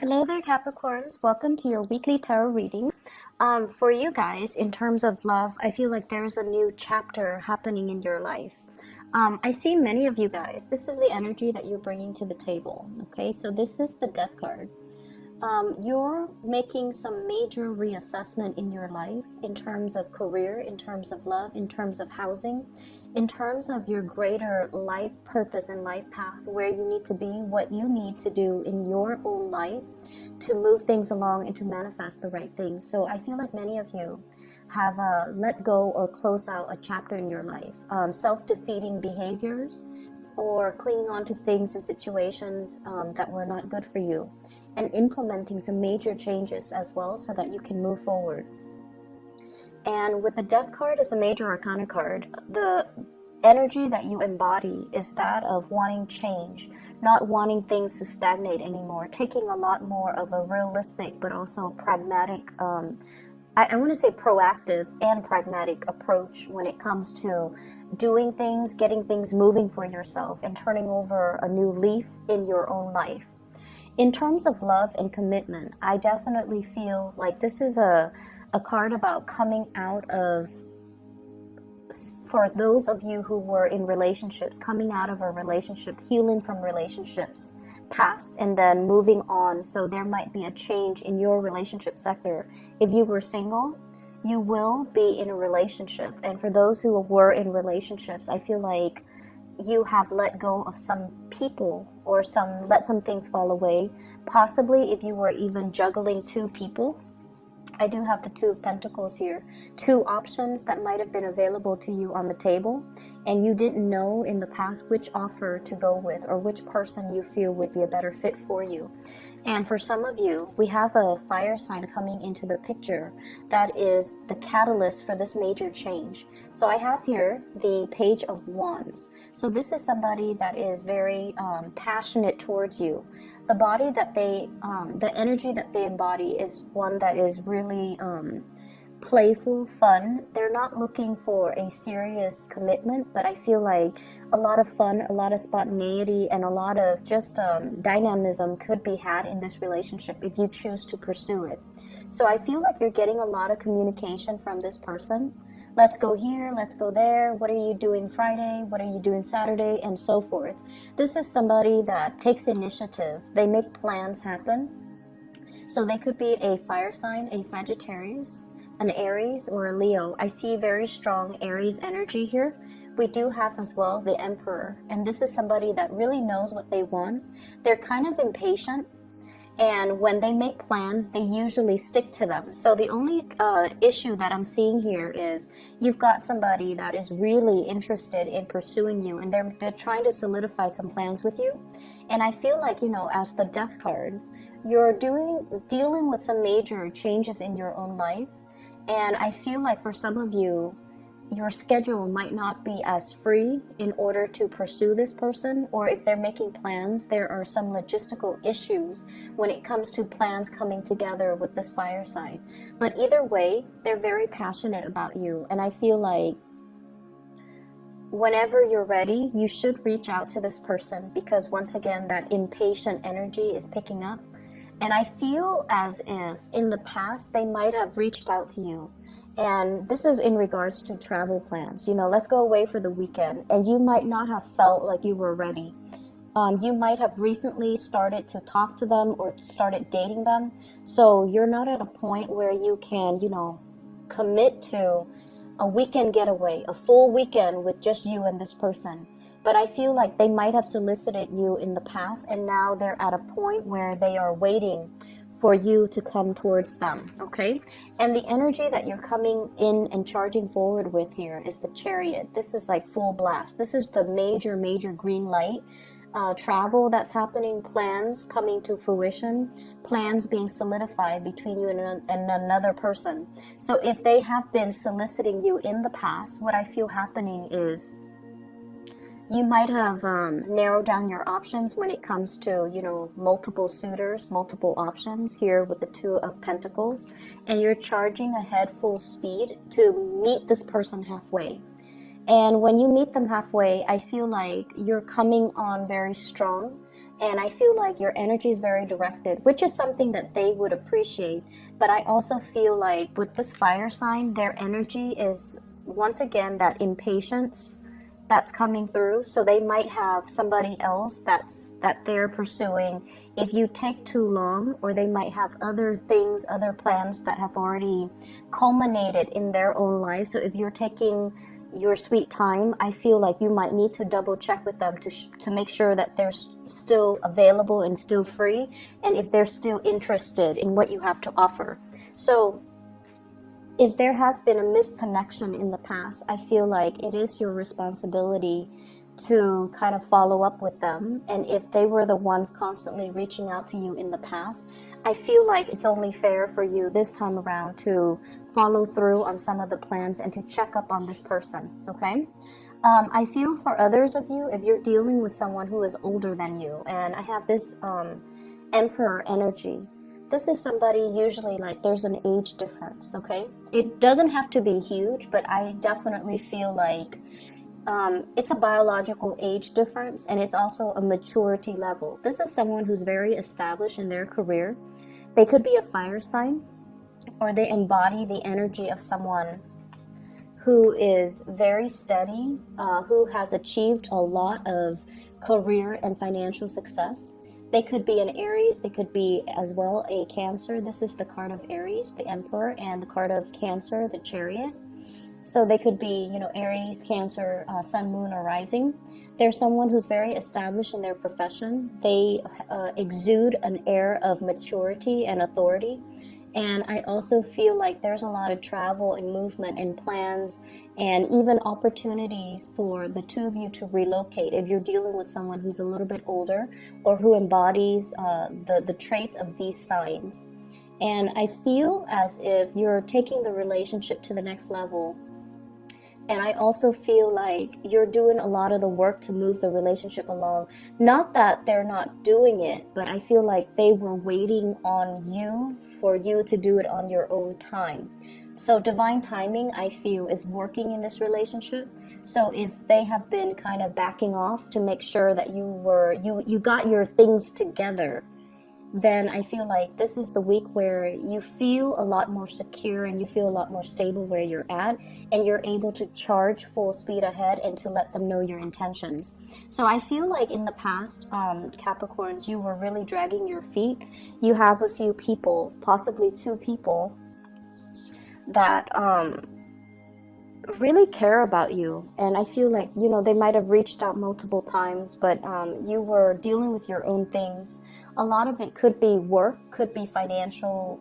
Hello there, Capricorns. Welcome to your weekly tarot reading. For you guys, in terms of love, I feel like there's a new chapter happening in your life. I see many of you guys. This is the energy that you're bringing to the table. Okay, so this is the Death card. You're making some major reassessment in your life in terms of career, in terms of love, in terms of housing, in terms of your greater life purpose and life path, where you need to be, what you need to do in your own life to move things along and to manifest the right things. So I feel like many of you have let go or close out a chapter in your life. Self-defeating behaviors, or clinging on to things and situations that were not good for you, and implementing some major changes as well so that you can move forward. And with the Death card as the major arcana card, the energy that you embody is that of wanting change, not wanting things to stagnate anymore, taking a lot more of a realistic but also pragmatic, I want to say proactive and pragmatic approach when it comes to doing things, getting things moving for yourself, and turning over a new leaf in your own life. In terms of love and commitment, I definitely feel like this is a card about coming out of, for those of you who were in relationships, coming out of a relationship, healing from relationships past, and then moving on. So there might be a change in your relationship sector. If you were single, you will be in a relationship. And for those who were in relationships, I feel like you have let go of some people or let some things fall away. Possibly if you were even juggling two people. I do have the Two of Pentacles here. Two options that might have been available to you on the table, and you didn't know in the past which offer to go with or which person you feel would be a better fit for you. And for some of you, we have a fire sign coming into the picture that is the catalyst for this major change. So I have here the Page of Wands. So this is somebody that is very passionate towards you. The body that the energy that they embody is one that is really playful, fun. They're not looking for a serious commitment, but I feel like a lot of fun, a lot of spontaneity, and a lot of just dynamism could be had in this relationship if you choose to pursue it. So I feel like you're getting a lot of communication from this person. Let's go here, let's go there, what are you doing Friday, what are you doing Saturday, and so forth. This is somebody that takes initiative. They make plans happen. So they could be a fire sign, a Sagittarius, an Aries, or a Leo. I see very strong Aries energy here. We do have as well the Emperor, and this is somebody that really knows what they want. They're kind of impatient, and when they make plans, they usually stick to them. So the only issue that I'm seeing here is you've got somebody that is really interested in pursuing you, and they're trying to solidify some plans with you. And I feel like, as the Death card, you're dealing with some major changes in your own life. And I feel like for some of you, your schedule might not be as free in order to pursue this person, or if they're making plans, there are some logistical issues when it comes to plans coming together with this fire sign. But either way, they're very passionate about you, and I feel like whenever you're ready, you should reach out to this person, because once again, that impatient energy is picking up. And I feel as if in the past they might have reached out to you. And this is in regards to travel plans. Let's go away for the weekend. And you might not have felt like you were ready. You might have recently started to talk to them or started dating them. So you're not at a point where you can, commit to a weekend getaway, a full weekend with just you and this person. But I feel like they might have solicited you in the past, and now they're at a point where they are waiting for you to come towards them, okay? And the energy that you're coming in and charging forward with here is the Chariot. This is like full blast. This is the major green light. Travel that's happening, plans coming to fruition, plans being solidified between you and another person. So if they have been soliciting you in the past, what I feel happening is you might have narrowed down your options when it comes to, multiple suitors, multiple options here with the Two of Pentacles, and you're charging ahead full speed to meet this person halfway. And when you meet them halfway, I feel like you're coming on very strong. And I feel like your energy is very directed, which is something that they would appreciate. But I also feel like with this fire sign, their energy is once again that impatience that's coming through. So they might have somebody else that they're pursuing if you take too long, or they might have other things, other plans that have already culminated in their own life. So if you're taking your sweet time, I feel like you might need to double check with them to make sure that they're still available and still free, and if they're still interested in what you have to offer. So if there has been a misconnection in the past, I feel like it is your responsibility to kind of follow up with them. And if they were the ones constantly reaching out to you in the past, I feel like it's only fair for you this time around to follow through on some of the plans and to check up on this person, okay? I feel for others of you, if you're dealing with someone who is older than you, and I have this Emperor energy. This is somebody usually like there's an age difference, okay? It doesn't have to be huge, but I definitely feel like it's a biological age difference, and it's also a maturity level. This is someone who's very established in their career. They could be a fire sign, or they embody the energy of someone who is very steady, who has achieved a lot of career and financial success. They could be an Aries, they could be as well a Cancer. This is the card of Aries, the Emperor, and the card of Cancer, the Chariot. So they could be, Aries, Cancer, Sun, Moon, or Rising. They're someone who's very established in their profession. They exude an air of maturity and authority. And I also feel like there's a lot of travel and movement and plans and even opportunities for the two of you to relocate if you're dealing with someone who's a little bit older or who embodies the traits of these signs. And I feel as if you're taking the relationship to the next level. And I also feel like you're doing a lot of the work to move the relationship along. Not that they're not doing it, but I feel like they were waiting on you for you to do it on your own time. So divine timing, I feel, is working in this relationship. So if they have been kind of backing off to make sure that you got your things together, then I feel like this is the week where you feel a lot more secure and you feel a lot more stable where you're at, and you're able to charge full speed ahead and to let them know your intentions. So I feel like in the past, Capricorns, you were really dragging your feet. You have a few people, possibly two people, that really care about you, and I feel like they might have reached out multiple times, but you were dealing with your own things. A lot of it could be work, could be financial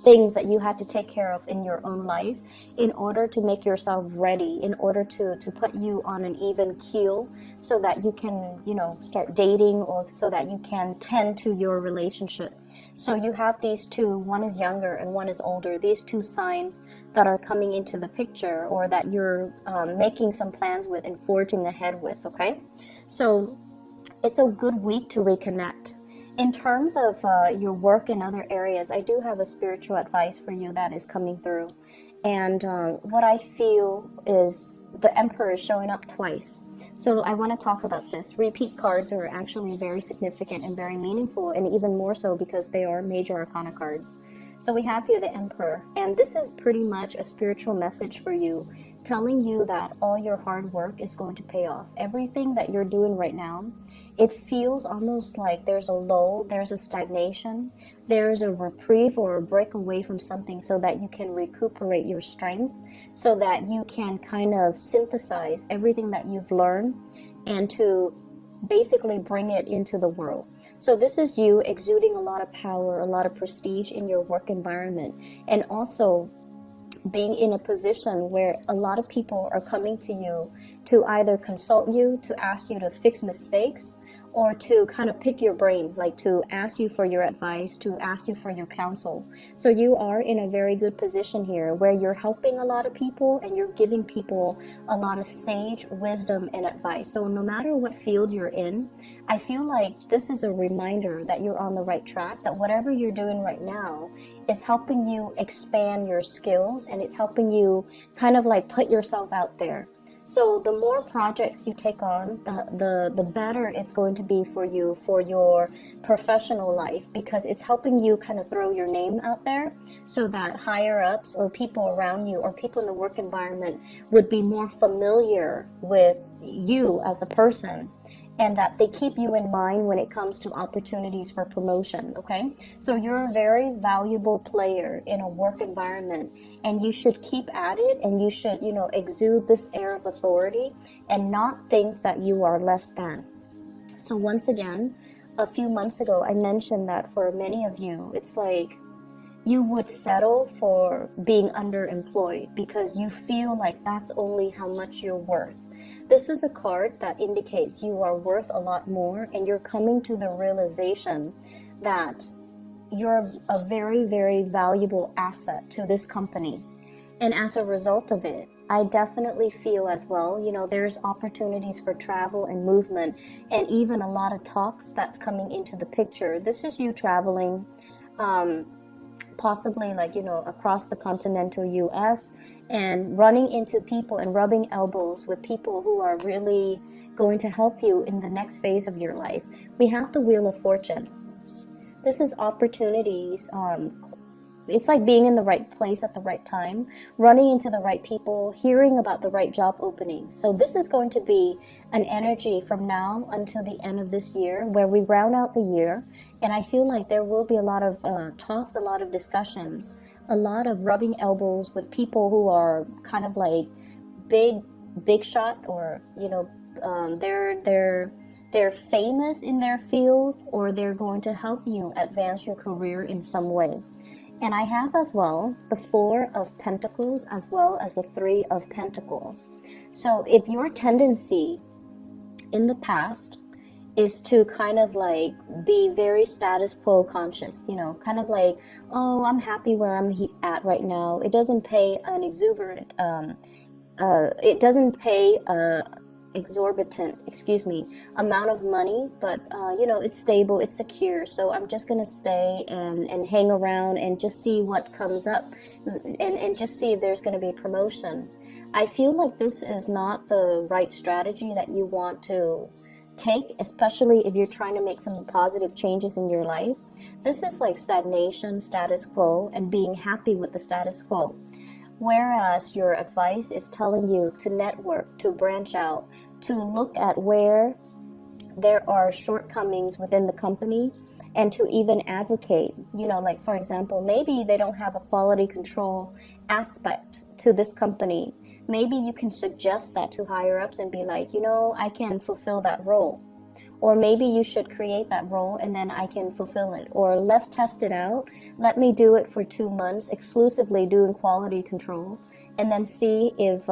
things that you had to take care of in your own life in order to make yourself ready, in order to put you on an even keel so that you can start dating, or so that you can tend to your relationship. So you have these two, one is younger and one is older, these two signs that are coming into the picture, or that you're making some plans with and forging ahead with, okay? So it's a good week to reconnect. In terms of your work and other areas, I do have a spiritual advice for you that is coming through. And what I feel is the Emperor is showing up twice. So I want to talk about this. Repeat cards are actually very significant and very meaningful, and even more so because they are major arcana cards. So we have here the Emperor, and this is pretty much a spiritual message for you, telling you that all your hard work is going to pay off. Everything that you're doing right now, it feels almost like there's a lull, there's a stagnation, there's a reprieve or a break away from something, so that you can recuperate your strength, so that you can kind of synthesize everything that you've learned and to basically bring it into the world. So this is you exuding a lot of power, a lot of prestige in your work environment, and also being in a position where a lot of people are coming to you to either consult you, to ask you to fix mistakes, or to kind of pick your brain, like to ask you for your advice, to ask you for your counsel. So you are in a very good position here where you're helping a lot of people and you're giving people a lot of sage wisdom and advice. So no matter what field you're in, I feel like this is a reminder that you're on the right track, that whatever you're doing right now is helping you expand your skills, and it's helping you kind of like put yourself out there. So the more projects you take on, the better it's going to be for you for your professional life, because it's helping you kind of throw your name out there so that higher ups or people around you or people in the work environment would be more familiar with you as a person, and that they keep you in mind when it comes to opportunities for promotion, okay? So you're a very valuable player in a work environment, and you should keep at it, and you should, exude this air of authority and not think that you are less than. So once again, a few months ago, I mentioned that for many of you, it's like you would settle for being underemployed because you feel like that's only how much you're worth. This is a card that indicates you are worth a lot more, and you're coming to the realization that you're a very, very valuable asset to this company. And as a result of it, I definitely feel as well, there's opportunities for travel and movement, and even a lot of talks that's coming into the picture. This is you traveling, possibly across the continental US, and running into people and rubbing elbows with people who are really going to help you in the next phase of your life. We have the Wheel of Fortune. This is opportunities. It's like being in the right place at the right time, running into the right people, hearing about the right job openings. So this is going to be an energy from now until the end of this year where we round out the year. And I feel like there will be a lot of talks, a lot of discussions, a lot of rubbing elbows with people who are kind of like big shot, or, they're famous in their field, or they're going to help you advance your career in some way. And I have as well the Four of Pentacles as well as the Three of Pentacles. So if your tendency in the past is to kind of like be very status quo conscious, kind of like, oh, I'm happy where I'm at right now. It doesn't pay an exorbitant, amount of money, but it's stable, it's secure, so I'm just gonna stay and hang around and just see what comes up, and just see if there's gonna be promotion. I feel like this is not the right strategy that you want to take, especially if you're trying to make some positive changes in your life. This is like stagnation, status quo, and being happy with the status quo. Whereas your advice is telling you to network, to branch out, to look at where there are shortcomings within the company, and to even advocate, like for example, maybe they don't have a quality control aspect to this company. Maybe you can suggest that to higher ups and be like, I can fulfill that role. Or maybe you should create that role and then I can fulfill it. Or let's test it out. Let me do it for 2 months, exclusively doing quality control, and then see if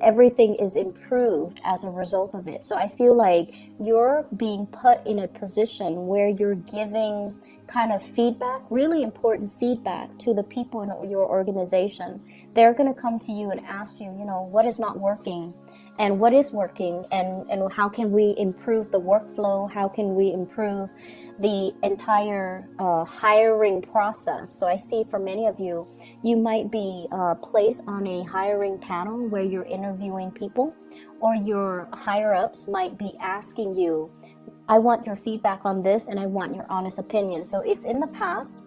everything is improved as a result of it. So I feel like you're being put in a position where you're giving kind of feedback, really important feedback to the people in your organization. They're going to come to you and ask you, what is not working and what is working, and how can we improve the workflow? How can we improve the entire hiring process? So I see for many of you, you might be placed on a hiring panel where you're interviewing people, or your higher ups might be asking you, I want your feedback on this and I want your honest opinion. So if in the past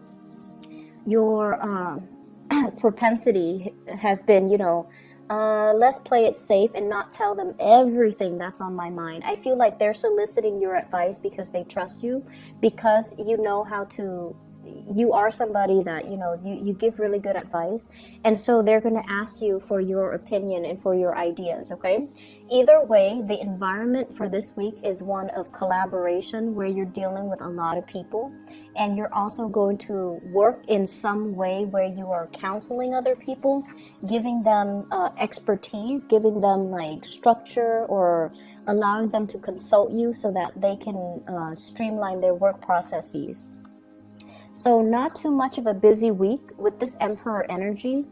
your propensity has been, let's play it safe and not tell them everything that's on my mind, I feel like they're soliciting your advice because they trust you, because you know how to, you are somebody that, you give really good advice. And so they're going to ask you for your opinion and for your ideas, okay? Either way, the environment for this week is one of collaboration where you're dealing with a lot of people. And you're also going to work in some way where you are counseling other people, giving them expertise, giving them like structure, or allowing them to consult you so that they can streamline their work processes. So not too much of a busy week with this Emperor energy.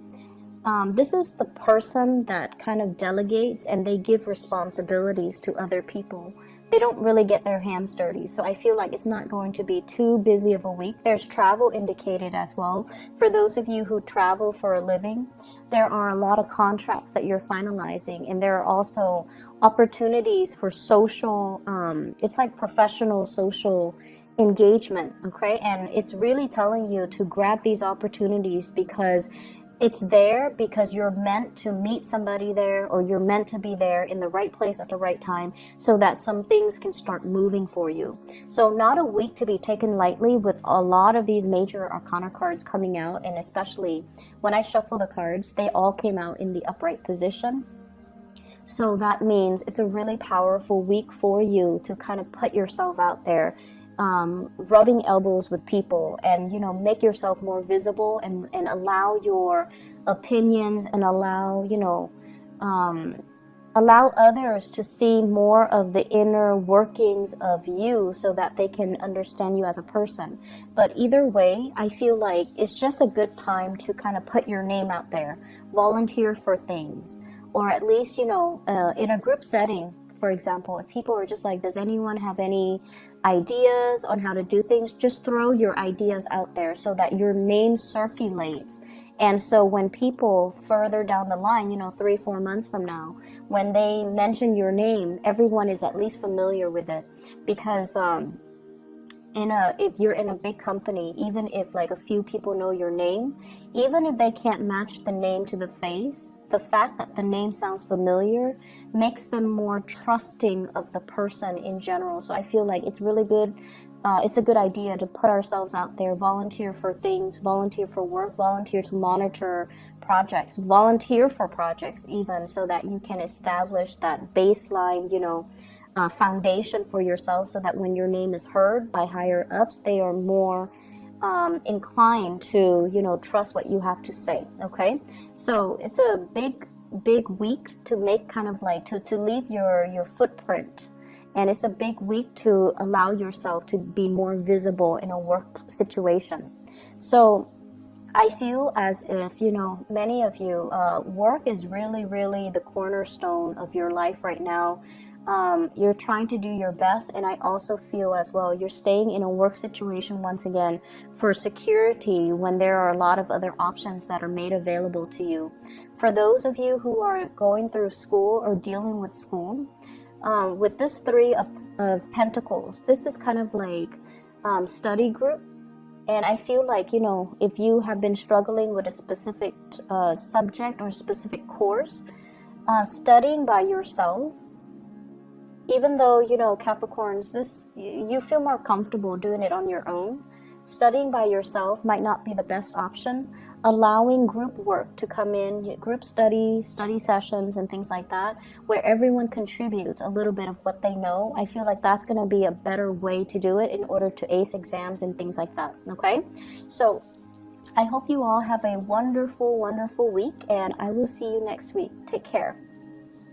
This is the person that kind of delegates and they give responsibilities to other people. they don't really get their hands dirty. So I feel like it's not going to be too busy of a week. There's travel indicated as well. For those of you who travel for a living, there are a lot of contracts that you're finalizing, and there are also opportunities for social, it's like professional social engagement, okay? And it's really telling you to grab these opportunities because it's there, because you're meant to meet somebody there, or you're meant to be there in the right place at the right time, so that some things can start moving for you. So not a week to be taken lightly, with a lot of these major arcana cards coming out. And especially when I shuffle the cards, they all came out in the upright position. So that means it's a really powerful week for you to kind of put yourself out there, rubbing elbows with people, and, you know, make yourself more visible, and allow your opinions, and allow, you know, allow others to see more of the inner workings of you, so that they can understand you as a person. But either way, I feel like it's just a good time to kind of put your name out there, volunteer for things, or at least, you know, in a group setting. For example, if people are just like, does anyone have any ideas on how to do things? Just throw your ideas out there so that your name circulates. And so when people further down the line, you know, 3-4 months from now, when they mention your name, everyone is at least familiar with it. Because if you're in a big company, even if like a few people know your name, even if they can't match the name to the face, the fact that the name sounds familiar makes them more trusting of the person in general. So I feel like it's really good. It's a good idea to put ourselves out there, volunteer for things, volunteer for work, volunteer to monitor projects, volunteer for projects even, so that you can establish that baseline, you know, foundation for yourself, so that when your name is heard by higher ups, they are more inclined to, you know, trust what you have to say. Okay, so it's a big week to make kind of like to leave your footprint, and it's a big week to allow yourself to be more visible in a work situation. So I feel as if, you know, many of you, work is really the cornerstone of your life right now. You're trying to do your best, and I also feel as well you're staying in a work situation once again for security, when there are a lot of other options that are made available to you. For those of you who are going through school or dealing with school, with this Three of Pentacles, this is kind of like study group. And I feel like, you know, if you have been struggling with a specific subject or specific course, studying by yourself, even though, you know, Capricorns, you feel more comfortable doing it on your own, studying by yourself might not be the best option. Allowing group work to come in, group study sessions and things like that, where everyone contributes a little bit of what they know, I feel like that's going to be a better way to do it in order to ace exams and things like that. Okay, so I hope you all have a wonderful week, and I will see you next week. Take care.